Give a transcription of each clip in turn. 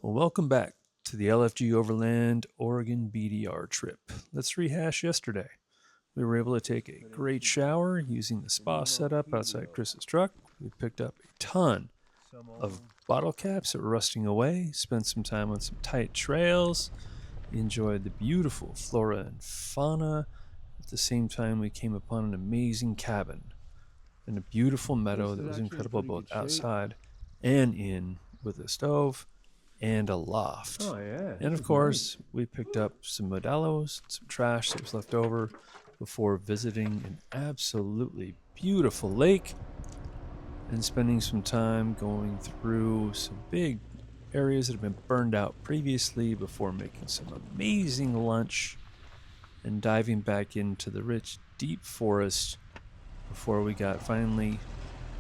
Well, welcome back to the LFG Overland Oregon BDR trip. Let's rehash yesterday. We were able to take a great shower using the spa setup outside Chris's truck. We picked up a ton of bottle caps that were rusting away, spent some time on some tight trails, enjoyed the beautiful flora and fauna. At the same time, we came upon an amazing cabin in a beautiful meadow that was incredible both outside and in, with a stove and a loft. Oh, yeah. And of course, we picked up some modelos, some trash that was left over before visiting an absolutely beautiful lake and spending some time going through some big areas that have been burned out previously before making some amazing lunch and diving back into the rich, deep forest before we got finally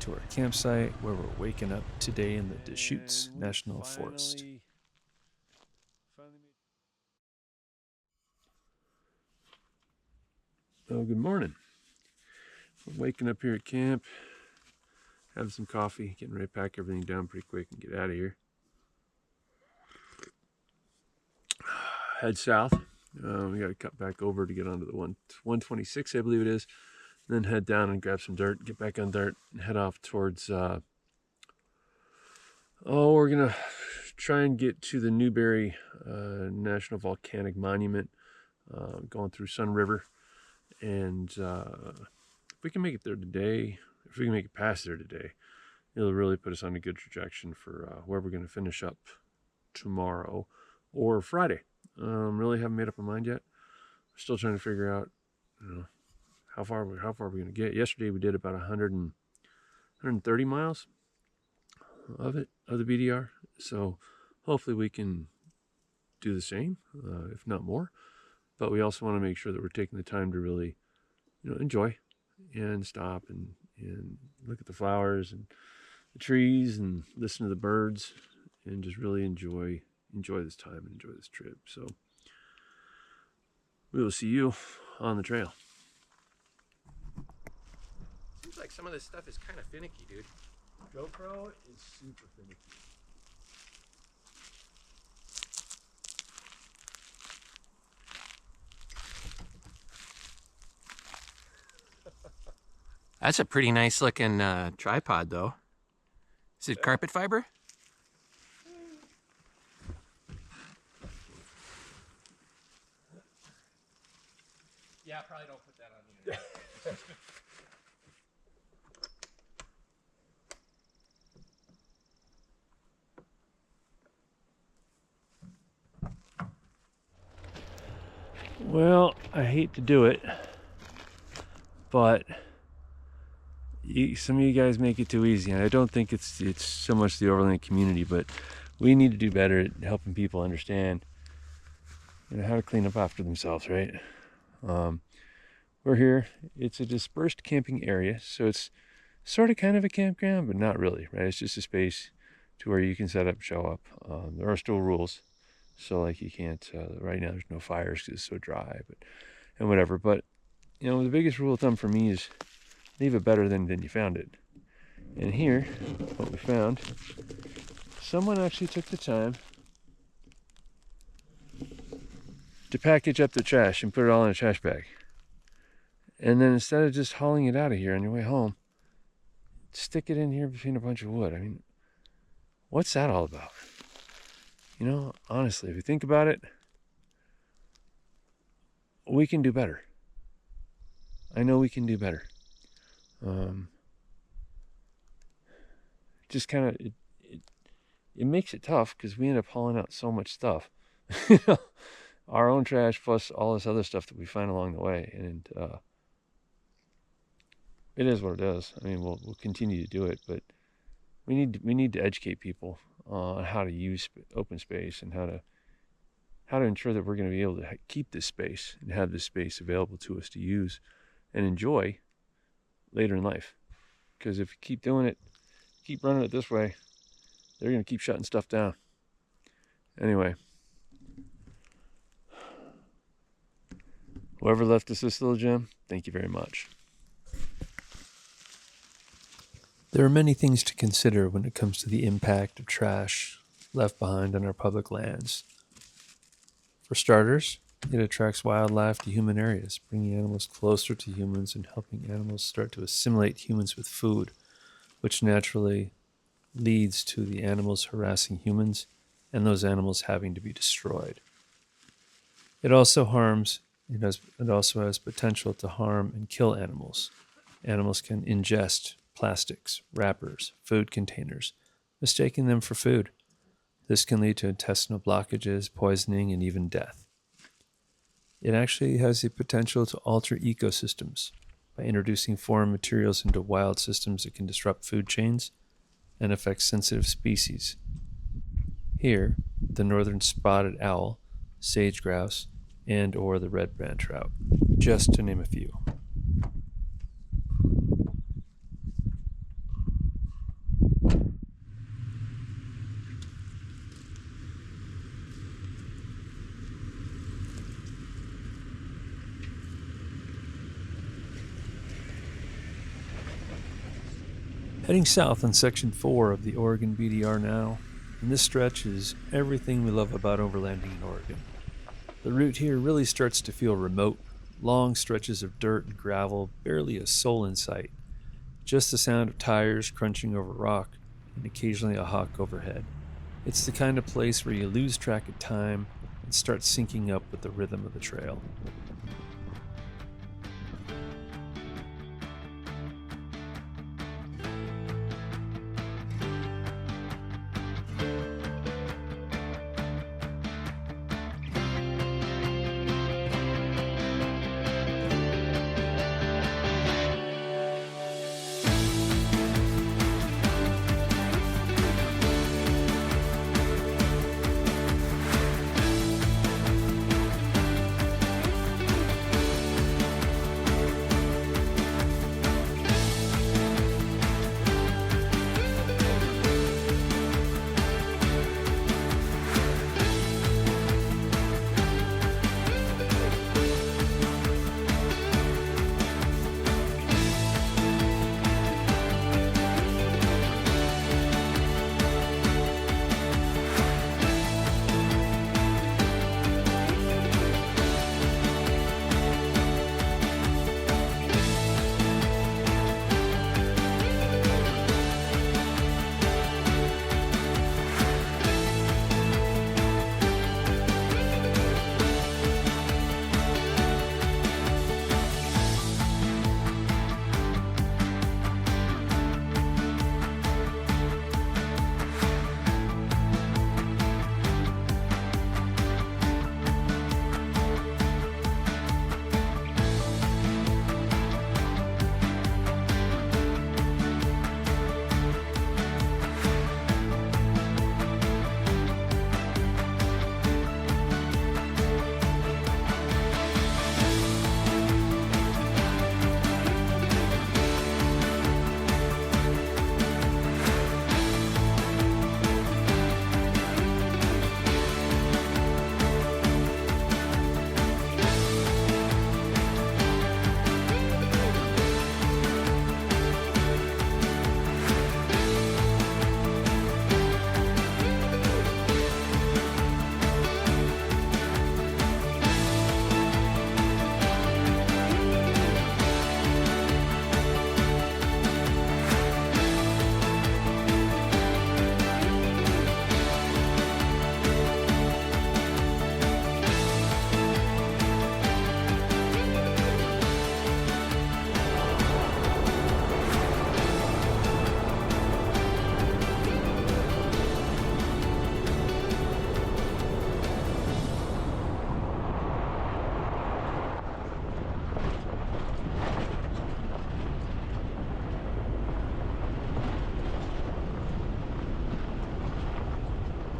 to our campsite where we're waking up today in the Deschutes National Forest. Oh, good morning. We're waking up here at camp, having some coffee, getting ready to pack everything down pretty quick and get out of here. Head south. We got to cut back over to get onto the 126, I believe it is. Then head down and grab some dirt, get back on dirt, and head off towards, we're going to try and get to the Newberry National Volcanic Monument, going through Sun River. And if we can make it there today, if we can make it past there today, it'll really put us on a good trajectory for where we're going to finish up tomorrow or Friday. Really haven't made up my mind yet. We're still trying to figure out, how far are we going to get. Yesterday we did about 130 miles of the BDR. So hopefully we can do the same, if not more. But we also want to make sure that we're taking the time to really, enjoy and stop and look at the flowers and the trees and listen to the birds and just really enjoy this time and enjoy this trip. So we will see you on the trail. Seems like some of this stuff is kind of finicky, dude. GoPro is super finicky. That's a pretty nice looking tripod, though. Is it carpet fiber? Yeah, probably don't put that on the internet. Well, I hate to do it, but some of you guys make it too easy, and I don't think it's so much the Overland community, but we need to do better at helping people understand, how to clean up after themselves, right? We're here. It's a dispersed camping area, so it's sort of kind of a campground, but not really, right? It's just a space to where you can set up, show up. There are still rules, so like you can't. Right now, there's no fires because it's so dry, and whatever. But the biggest rule of thumb for me is leave it better than you found it. And here, what we found, someone actually took the time to package up the trash and put it all in a trash bag. And then instead of just hauling it out of here on your way home, stick it in here between a bunch of wood. I mean, what's that all about? Honestly, if you think about it, we can do better. I know we can do better. Just kind of, it makes it tough because we end up hauling out so much stuff. Our own trash plus all this other stuff that we find along the way. And it is what it is. I mean, we'll continue to do it, but we need to educate people on how to use open space and how to ensure that we're going to be able to keep this space and have this space available to us to use and enjoy later in life. Because if you keep doing it, keep running it this way, they're going to keep shutting stuff down. Anyway, whoever left us this little gem, thank you very much. There are many things to consider when it comes to the impact of trash left behind on our public lands. For starters, it attracts wildlife to human areas, bringing animals closer to humans and helping animals start to assimilate humans with food, which naturally leads to the animals harassing humans and those animals having to be destroyed. It also has potential to harm and kill animals. Animals can ingest plastics, wrappers, food containers, mistaking them for food. This can lead to intestinal blockages, poisoning, and even death. It actually has the potential to alter ecosystems by introducing foreign materials into wild systems that can disrupt food chains and affect sensitive species. Here, the northern spotted owl, sage grouse, and or the red band trout, just to name a few. Heading south on Section 4 of the Oregon BDR now, and this stretch is everything we love about overlanding in Oregon. The route here really starts to feel remote, long stretches of dirt and gravel, barely a soul in sight, just the sound of tires crunching over rock and occasionally a hawk overhead. It's the kind of place where you lose track of time and start syncing up with the rhythm of the trail.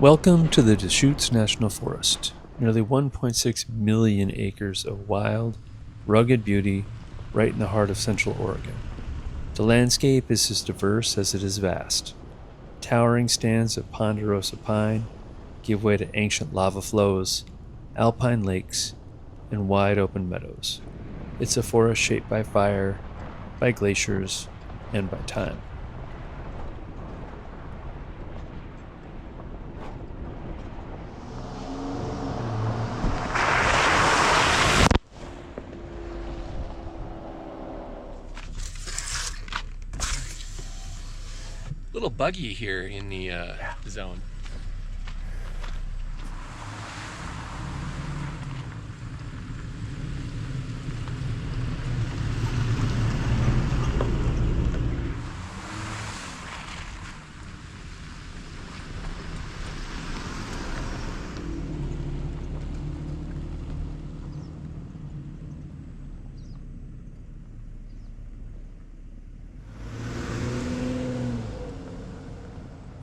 Welcome to the Deschutes National Forest, nearly 1.6 million acres of wild, rugged beauty right in the heart of Central Oregon. The landscape is as diverse as it is vast. Towering stands of ponderosa pine give way to ancient lava flows, alpine lakes, and wide open meadows. It's a forest shaped by fire, by glaciers, and by time. Little buggy here in the zone.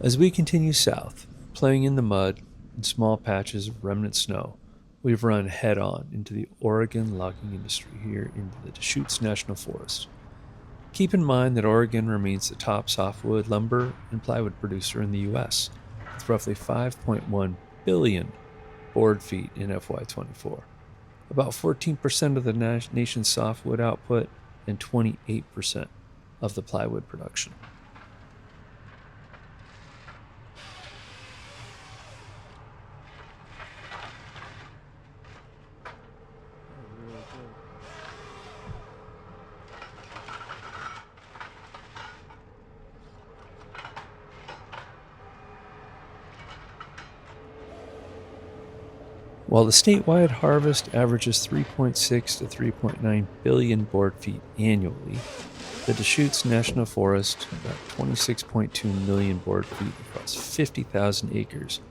As we continue south, playing in the mud and small patches of remnant snow, we've run head-on into the Oregon logging industry here into the Deschutes National Forest. Keep in mind that Oregon remains the top softwood lumber and plywood producer in the U.S., with roughly 5.1 billion board feet in FY24, about 14% of the nation's softwood output and 28% of the plywood production. While the statewide harvest averages 3.6 to 3.9 billion board feet annually, the Deschutes National Forest got 26.2 million board feet across 50,000 acres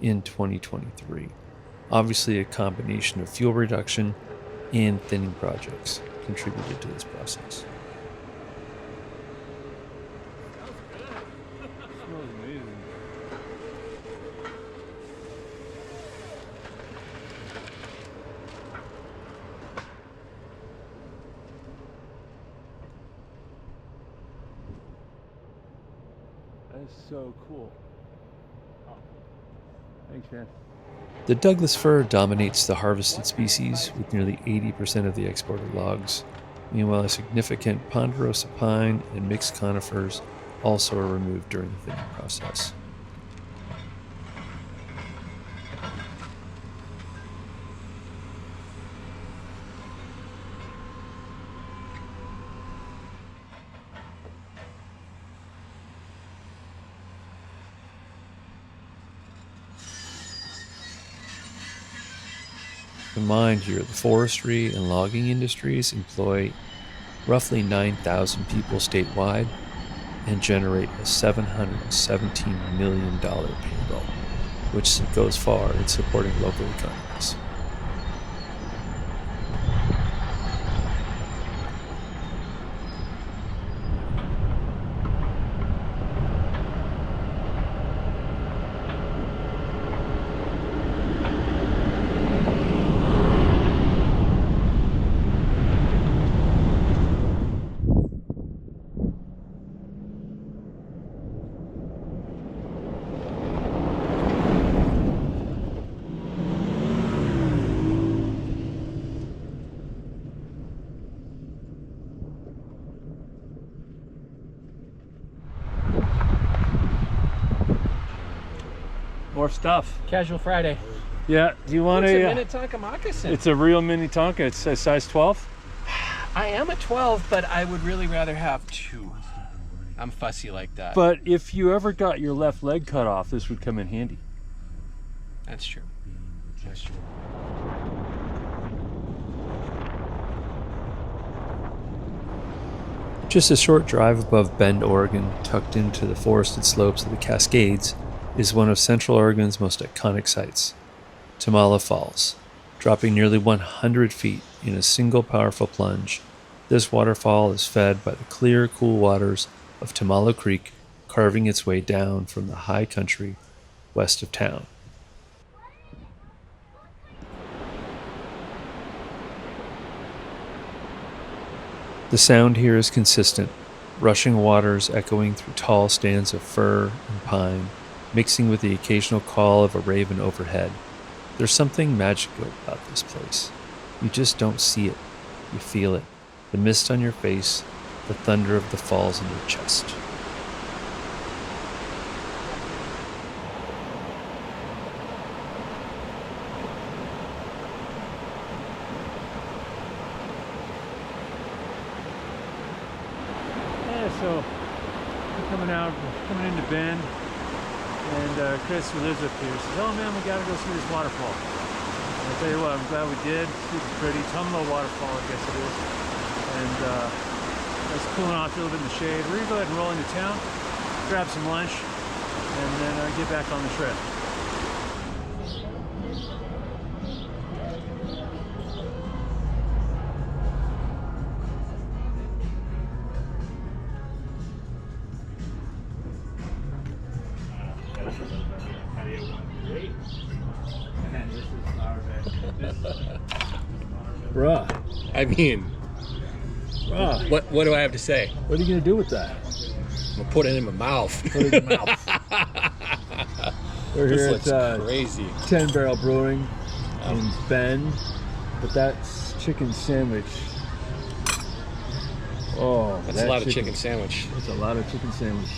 in 2023. Obviously, a combination of fuel reduction and thinning projects contributed to this process. Smells amazing. That is so cool. Thanks, man. The Douglas fir dominates the harvested species with nearly 80% of the exported logs. Meanwhile, a significant ponderosa pine and mixed conifers also are removed during the thinning process. Combined here, the forestry and logging industries employ roughly 9,000 people statewide and generate a $717 million payroll, which goes far in supporting local economies. More stuff. Casual Friday. Yeah, do you want It's a a... Minnetonka moccasin. It's a real mini Tonka. It's a size 12. I am a 12, but I would really rather have 2. I'm fussy like that. But if you ever got your left leg cut off, this would come in handy. That's true. That's true. Just a short drive above Bend, Oregon, tucked into the forested slopes of the Cascades, is one of Central Oregon's most iconic sites, Tumalo Falls. Dropping nearly 100 feet in a single powerful plunge, this waterfall is fed by the clear, cool waters of Tumalo Creek, carving its way down from the high country west of town. The sound here is consistent, rushing waters echoing through tall stands of fir and pine, mixing with the occasional call of a raven overhead. There's something magical about this place. You just don't see it. You feel it. The mist on your face, the thunder of the falls in your chest. Yeah, so we're coming coming into Bend, and Chris, who lives up here, says, "Oh man, we gotta go see this waterfall." And I'll tell you what, I'm glad we did. Super pretty, Tumalo Waterfall, I guess it is. And it's cooling off a little bit in the shade. We're gonna go ahead and roll into town, grab some lunch, and then get back on the trail. Bruh. I mean, Bruh. what do I have to say? What are you gonna do with that? I'm gonna put it in my mouth. Put it in your mouth. We're This here looks at crazy. 10 Barrel Brewing in Bend, but that's chicken sandwich. Oh, That's a lot of chicken sandwich. That's a lot of chicken sandwich.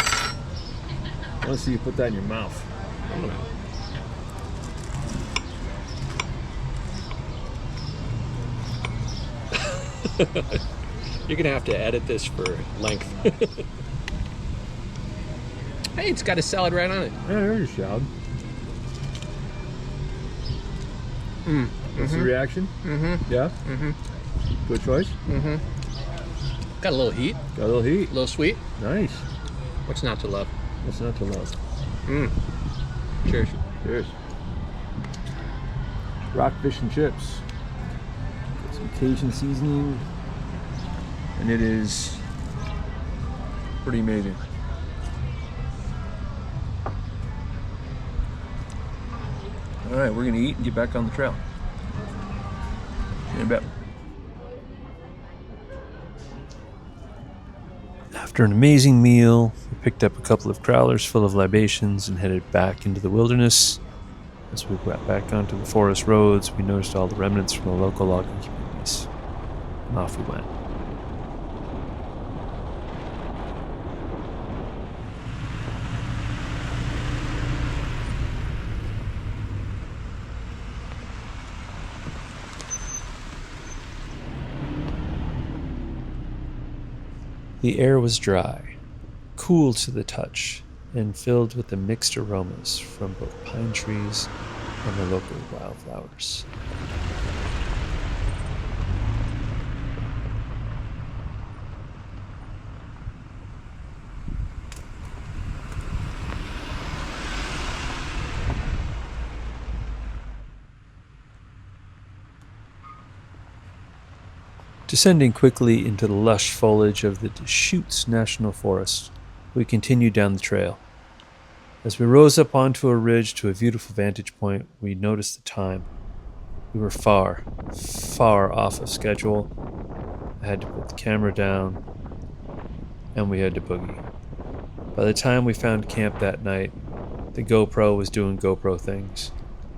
I want to see you put that in your mouth. I'm gonna. You're gonna have to edit this for length. Hey, it's got a salad right on it. Yeah, there's your salad. What's the reaction? Yeah? Good choice? Got a little heat, Got a little heat. a little sweet. Nice. What's not to love? What's not to love? Cheers. Cheers. Rockfish and chips. Got some Cajun seasoning. And it is pretty amazing. All right, we're gonna eat and get back on the trail. See you in a bit. After an amazing meal, we picked up a couple of growlers full of libations and headed back into the wilderness. As we got back onto the forest roads, we noticed all the remnants from the local logging communities. And off we went. The air was dry, cool to the touch, and filled with the mixed aromas from both pine trees and the local wildflowers. Descending quickly into the lush foliage of the Deschutes National Forest, we continued down the trail. As we rose up onto a ridge to a beautiful vantage point, we noticed the time. We were far, far off of schedule. I had to put the camera down, and we had to boogie. By the time we found camp that night, the GoPro was doing GoPro things,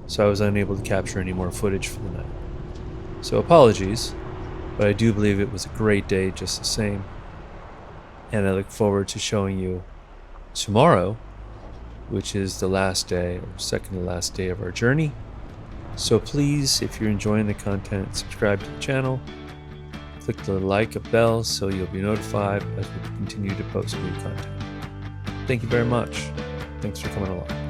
so I was unable to capture any more footage for the night. So apologies, but I do believe it was a great day just the same. And I look forward to showing you tomorrow, which is the last day, or second to last day of our journey. So please, if you're enjoying the content, subscribe to the channel. Click the like bell so you'll be notified as we continue to post new content. Thank you very much. Thanks for coming along.